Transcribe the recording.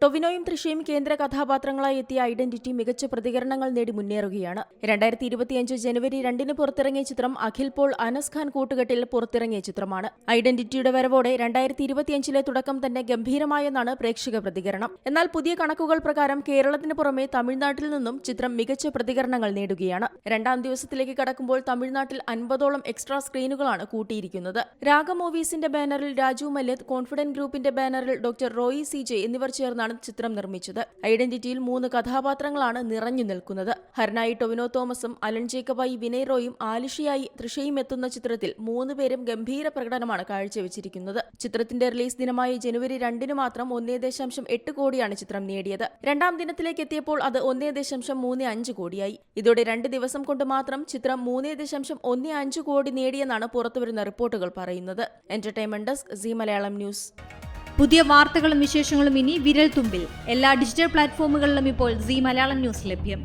ടൊവിനോയും തൃഷയും കേന്ദ്ര കഥാപാത്രങ്ങളായി എത്തിയ ഐഡന്റിറ്റി മികച്ച പ്രതികരണങ്ങൾ നേടി മുന്നേറുകയാണ്. 2025 ജനുവരി 2 പുറത്തിറങ്ങിയ ചിത്രം അഖിൽ പോൾ അനസ് ഖാൻ കൂട്ടുകെട്ടിൽ പുറത്തിറങ്ങിയ ചിത്രമാണ്. ഐഡന്റിറ്റിയുടെ വരവോടെ 2025 തുടക്കം തന്നെ ഗംഭീരമായെന്നാണ് പ്രേക്ഷക പ്രതികരണം. എന്നാൽ പുതിയ കണക്കുകൾ പ്രകാരം കേരളത്തിന് പുറമെ തമിഴ്നാട്ടിൽ നിന്നും ചിത്രം മികച്ച പ്രതികരണങ്ങൾ നേടുകയാണ്. രണ്ടാം ദിവസത്തിലേക്ക് കടക്കുമ്പോൾ തമിഴ്നാട്ടിൽ 50ഓളം എക്സ്ട്രാ സ്ക്രീനുകളാണ് കൂട്ടിയിരിക്കുന്നത്. രാഗ മൂവീസിന്റെ ബാനറിൽ രാജു മല്യത്ത്, കോൺഫിഡന്റ് ഗ്രൂപ്പിന്റെ ബാനറിൽ ഡോക്ടർ റോയി CJ എന്നിവർ ചേർന്നാണ് ചിത്രം നിർമ്മിച്ചത്. ഐഡന്റിറ്റിയിൽ 3 കഥാപാത്രങ്ങളാണ് നിറഞ്ഞു നിൽക്കുന്നത്. ഹരനായി ടൊവിനോ തോമസും അലൻ ജേക്കബായി വിനയ് റോയും ആലിഷയായി തൃഷയും എത്തുന്ന ചിത്രത്തിൽ 3 പേരും ഗംഭീര പ്രകടനമാണ് കാഴ്ചവെച്ചിരിക്കുന്നത്. ചിത്രത്തിന്റെ റിലീസ് ദിനമായ ജനുവരി 2 മാത്രം 1.8 കോടിയാണ് ചിത്രം നേടിയത്. രണ്ടാം ദിനത്തിലേക്ക് എത്തിയപ്പോൾ അത് 1.35 കോടിയായി. ഇതോടെ 2 ദിവസം കൊണ്ട് മാത്രം ചിത്രം 3.15 കോടി നേടിയെന്നാണ് പുറത്തുവരുന്ന റിപ്പോർട്ടുകൾ പറയുന്നത്. Entertainment desk, Zee Malayalam news. പുതിയ വാർത്തകളും വിശേഷങ്ങളും ഇനി വിരൽ തുമ്പിൽ. എല്ലാ ഡിജിറ്റൽ പ്ലാറ്റ്ഫോമുകളിലും ഇപ്പോൾ സീ മലയാളം ന്യൂസ് ലഭ്യം.